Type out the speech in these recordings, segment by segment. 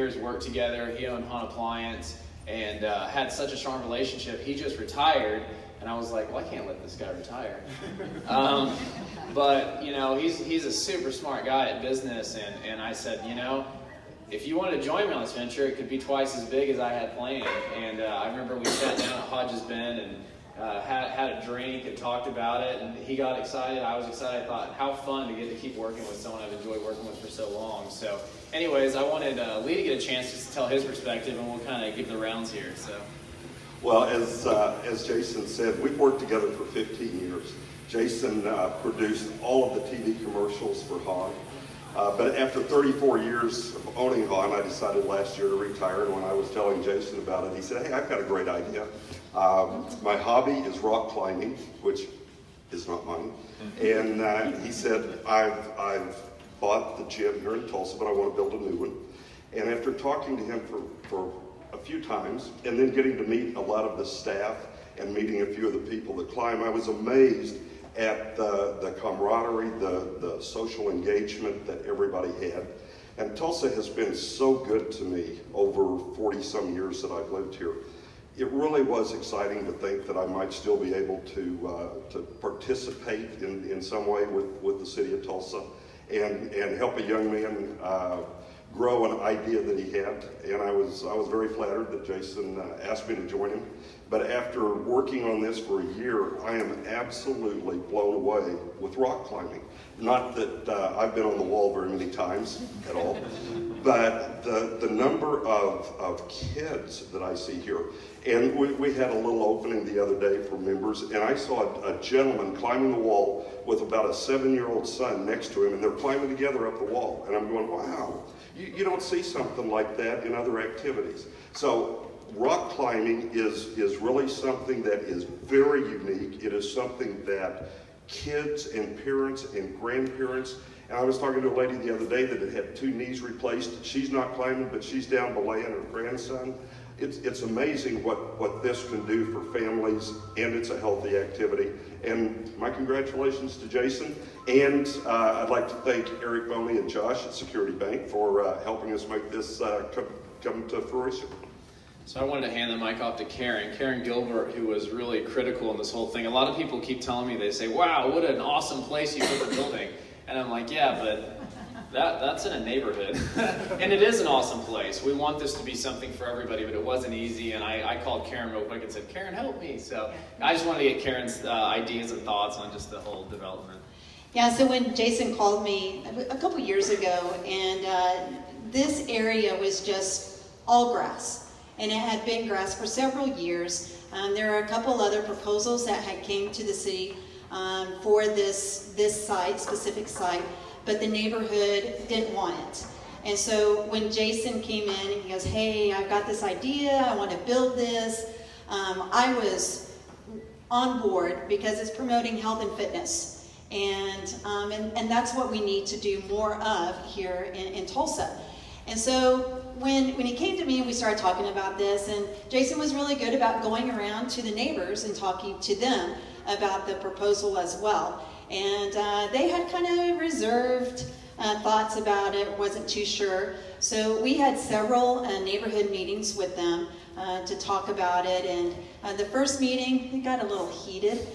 years worked together. He owned Hunt Appliance and had such a strong relationship. He just retired, and I was like, well, I can't let this guy retire. But you know, he's a super smart guy at business, and I said, you know, if you want to join me on this venture, it could be twice as big as I had planned. And I remember we sat down at Hodges Bend and had a drink and talked about it, and he got excited. I was excited. I thought, how fun to get to keep working with someone I've enjoyed working with for so long. So anyways, I wanted Lee to get a chance just to tell his perspective, and we'll kind of give the rounds here. So, well, as Jason said, we've worked together for 15 years. Jason produced all of the TV commercials for Hahn. But after 34 years of owning Hahn, I decided last year to retire. And when I was telling Jason about it, he said, hey, I've got a great idea. My hobby is rock climbing, which is not mine. And he said, I've bought the gym here in Tulsa, but I want to build a new one. And after talking to him for a few times, and then getting to meet a lot of the staff and meeting a few of the people that climb, I was amazed at the camaraderie, the social engagement that everybody had. And Tulsa has been so good to me over 40-some years that I've lived here. It really was exciting to think that I might still be able to participate in some way with the city of Tulsa and help a young man grow an idea that he had. And I was very flattered that Jason asked me to join him. But after working on this for a year, I am absolutely blown away with rock climbing. Not that I've been on the wall very many times at all, but the number of kids that I see here. And we had a little opening the other day for members, and I saw a gentleman climbing the wall with about a 7-year-old son next to him, and they're climbing together up the wall. And I'm going, wow, you don't see something like that in other activities. So rock climbing is really something that is very unique. It is something that kids and parents and grandparents, and I was talking to a lady the other day that had 2 knees replaced. She's not climbing, but she's down belaying her grandson. It's amazing what this can do for families, and it's a healthy activity. And my congratulations to Jason, and I'd like to thank Eric Boney and Josh at Security Bank for helping us make this come to fruition. So I wanted to hand the mic off to Karen Gilbert, who was really critical in this whole thing. A lot of people keep telling me, they say, wow, what an awesome place you put the building. And I'm like, yeah, but that's in a neighborhood. And it is an awesome place. We want this to be something for everybody, but it wasn't easy. And I called Karen real quick and said, Karen, help me. So I just wanted to get Karen's ideas and thoughts on just the whole development. Yeah, so when Jason called me a couple years ago, and this area was just all grass. And it had been grass for several years. There are a couple other proposals that had came to the city for this site, specific site, but the neighborhood didn't want it. And so when Jason came in and he goes, hey, I've got this idea, I want to build this, I was on board because it's promoting health and fitness. And that's what we need to do more of here in Tulsa. And so when he came to me and we started talking about this, and Jason was really good about going around to the neighbors and talking to them about the proposal as well. And they had kind of reserved thoughts about it, wasn't too sure. So we had several neighborhood meetings with them to talk about it. And the first meeting, it got a little heated.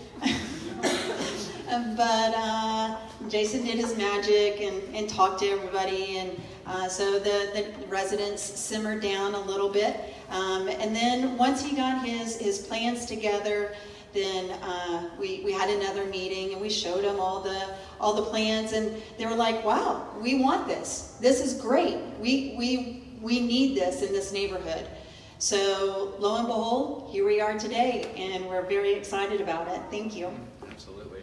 But Jason did his magic and talked to everybody, and so the residents simmered down a little bit. And then once he got his plans together, then we had another meeting and we showed them all the plans, and they were like, wow, we want this. This is great. We need this in this neighborhood. So lo and behold, here we are today, and we're very excited about it. Thank you. Absolutely.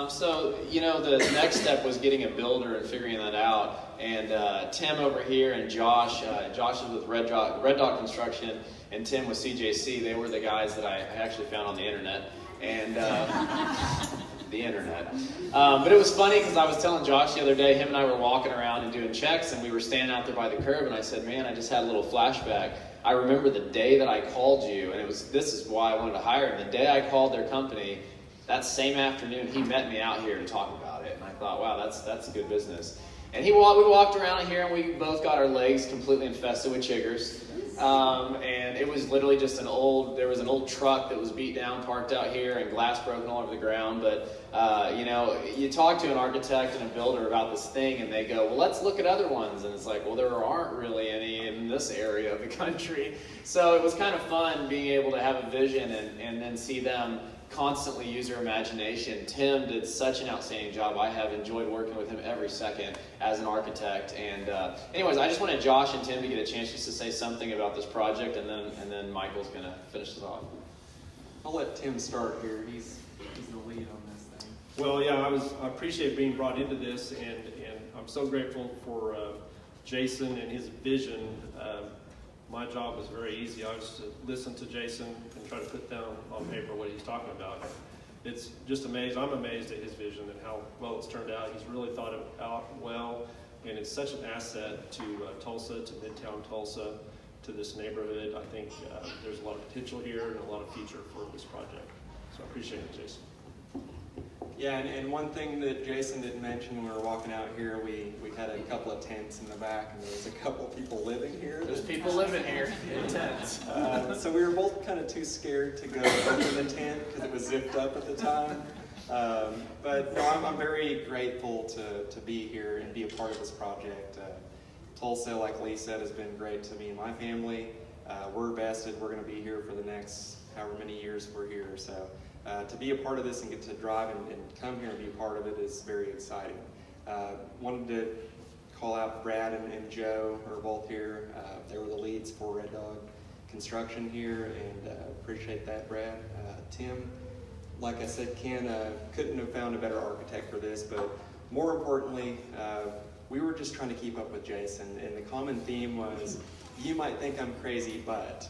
So, you know, the next step was getting a builder and figuring that out. And Tim over here and Josh is with Red Dot Construction, and Tim with CJC. They were the guys that I actually found on the internet. And the internet. But it was funny because I was telling Josh the other day, him and I were walking around and doing checks, and we were standing out there by the curb, and I said, man, I just had a little flashback. I remember the day that I called you, and this is why I wanted to hire him. The day I called their company, that same afternoon, he met me out here to talk about it. And I thought, wow, that's good business. And we walked around here, and we both got our legs completely infested with chiggers. And it was literally just there was an old truck that was beat down, parked out here, and glass broken all over the ground. But, you talk to an architect and a builder about this thing, and they go, well, let's look at other ones. And it's like, well, there aren't really any in this area of the country. So it was kind of fun being able to have a vision and then see them constantly use their imagination. Tim did such an outstanding job. I have enjoyed working with him every second as an architect. And anyways, I just wanted Josh and Tim to get a chance just to say something about this project, and then Michael's going to finish this off. I'll let Tim start here. He's the lead on this thing. Well, yeah, I appreciate being brought into this, and I'm so grateful for Jason and his vision. My job was very easy. I was to listen to Jason and try to put down on paper what he's talking about. It's just amazing. I'm amazed at his vision and how well it's turned out. He's really thought it out well, and it's such an asset to Tulsa, to Midtown Tulsa, to this neighborhood. I think there's a lot of potential here and a lot of future for this project. So I appreciate it, Jason. Yeah, and one thing that Jason didn't mention when we were walking out here, we had a couple of tents in the back, and there was a couple of people living here. There's people living here in tents. So we were both kind of too scared to go open the tent because it was zipped up at the time. But no, I'm very grateful to be here and be a part of this project. Tulsa, like Lee said, has been great to me and my family. We're vested. We're going to be here for the next however many years we're here. So to be a part of this and get to drive and come here and be a part of it is very exciting. Wanted to call out Brad and Joe, who are both here. They were the leads for Red Dog Construction here, and appreciate that, Brad. Tim, like I said, Ken couldn't have found a better architect for this, but more importantly, we were just trying to keep up with Jason, and the common theme was, you might think I'm crazy, but,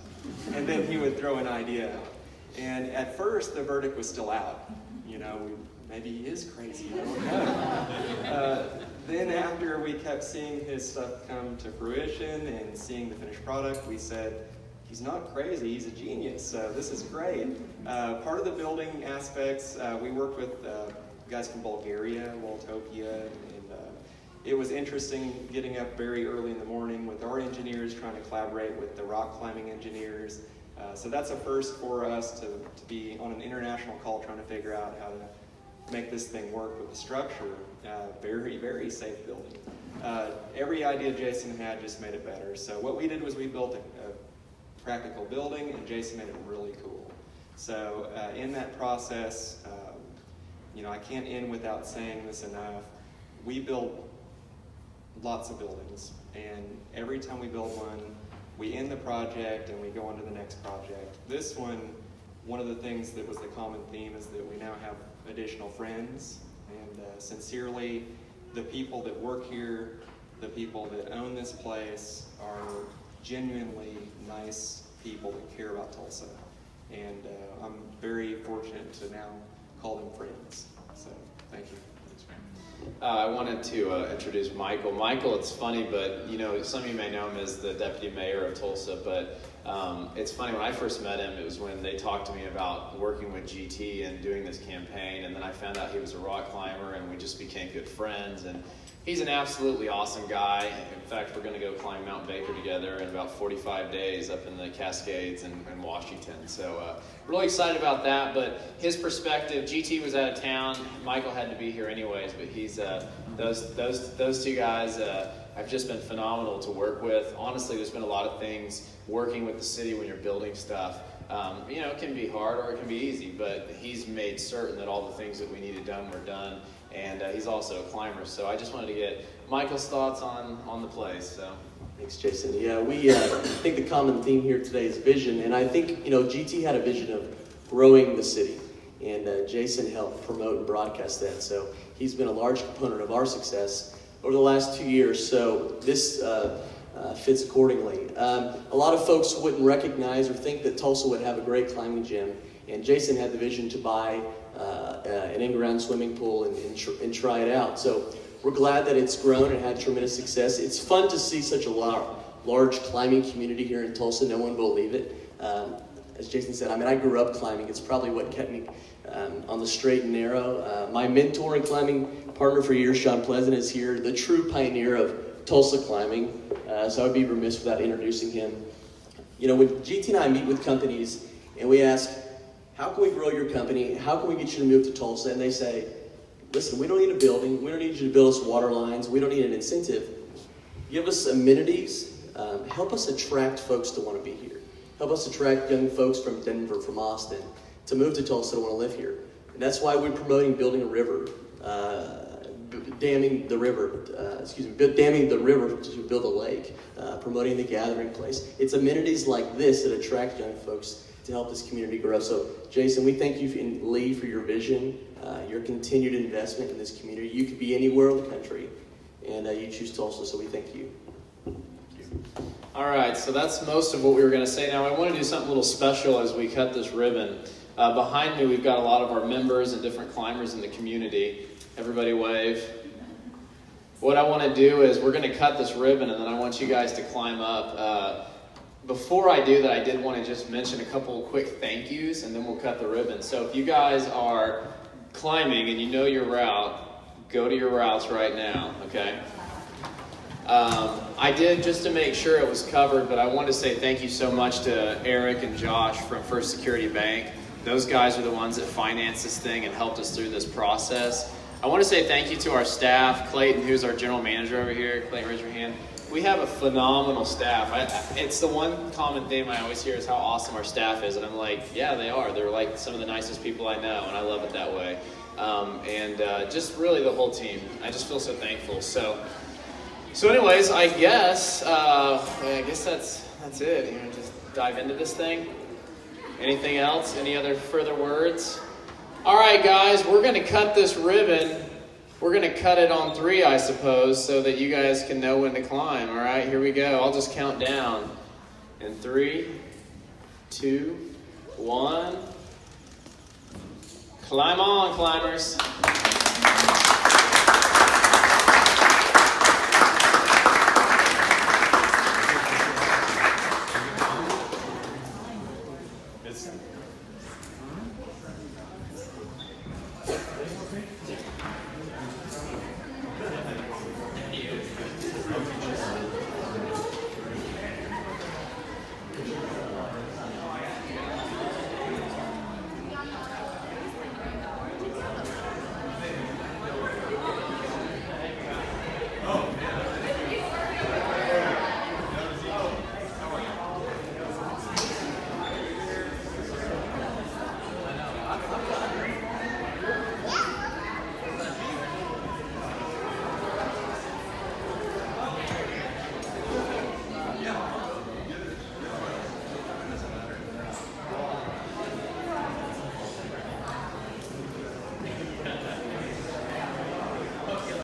and then he would throw an idea out. And at first, the verdict was still out. You know, maybe he is crazy, I don't know. Then after we kept seeing his stuff come to fruition and seeing the finished product, we said, he's not crazy, he's a genius, so this is great. Part of the building aspects, we worked with guys from Bulgaria, Waltopia, and it was interesting getting up very early in the morning with our engineers trying to collaborate with the rock climbing engineers. So that's a first for us to be on an international call trying to figure out how to make this thing work with the structure. Very, very safe building. Every idea Jason had just made it better. So what we did was we built a practical building, and Jason made it really cool. So in that process, you know, I can't end without saying this enough. We build lots of buildings, and every time we build one, we end the project and we go on to the next project. This one of the things that was the common theme is that we now have additional friends, and sincerely, the people that work here, the people that own this place are genuinely nice people that care about Tulsa. And I'm very fortunate to now call them friends. So, thank you. I wanted to introduce Michael. Michael, it's funny, but you know, some of you may know him as the deputy mayor of Tulsa, but it's funny, when I first met him, it was when they talked to me about working with GT and doing this campaign, and then I found out he was a rock climber, and we just became good friends, and he's an absolutely awesome guy. In fact, we're going to go climb Mount Baker together in about 45 days up in the Cascades in Washington. So really excited about that. But his perspective, GT was out of town. Michael had to be here anyways, but he's those two guys have just been phenomenal to work with. Honestly, there's been a lot of things working with the city when you're building stuff. You know, it can be hard or it can be easy, but he's made certain that all the things that we needed done were done. And he's also a climber, so I just wanted to get Michael's thoughts on the place. So, thanks, Jason. Yeah, we think the common theme here today is vision, and I think, you know, GT had a vision of growing the city, and Jason helped promote and broadcast that. So he's been a large component of our success over the last 2 years. So this fits accordingly. A lot of folks wouldn't recognize or think that Tulsa would have a great climbing gym, and Jason had the vision to buy an in-ground swimming pool and try it out. So we're glad that it's grown and had tremendous success. It's fun to see such a large climbing community here in Tulsa. No one will believe it. As Jason said, I mean, I grew up climbing. It's probably what kept me on the straight and narrow. My mentor and climbing partner for years, Sean Pleasant, is here, the true pioneer of Tulsa climbing. So I would be remiss without introducing him. You know, when GT and I meet with companies and we ask, how can we grow your company? How can we get you to move to Tulsa? And they say, listen, we don't need a building. We don't need you to build us water lines. We don't need an incentive. Give us amenities. Help us attract folks to want to be here. Help us attract young folks from Denver, from Austin, to move to Tulsa to want to live here. And that's why we're promoting building a river, damming the river to build a lake, promoting the gathering place. It's amenities like this that attract young folks to help this community grow. So, Jason, we thank you and Lee for your vision, your continued investment in this community. You could be anywhere in the country, and you choose Tulsa, so we thank you. All right, so that's most of what we were going to say. Now, I want to do something a little special as we cut this ribbon. Behind me, we've got a lot of our members and different climbers in the community. Everybody wave. What I want to do is we're going to cut this ribbon, and then I want you guys to climb up. Before I do that, I did want to just mention a couple of quick thank yous, and then we'll cut the ribbon. So if you guys are climbing and you know your route, go to your routes right now, okay? I did, just to make sure it was covered, but I want to say thank you so much to Eric and Josh from First Security Bank. Those guys are the ones that financed this thing and helped us through this process. I want to say thank you to our staff, Clayton, who's our general manager over here. Clayton, raise your hand. We have a phenomenal staff. It's the one common theme I always hear is how awesome our staff is, and I'm like, yeah, they are. They're like some of the nicest people I know, and I love it that way. Just really the whole team. I just feel so thankful. So anyways, I guess that's it. You know, just dive into this thing. Anything else? Any other further words? All right, guys, we're going to cut this ribbon. We're going to cut it on 3, I suppose, so that you guys can know when to climb. All right, here we go. I'll just count down. In 3, 2, 1. Climb on, climbers.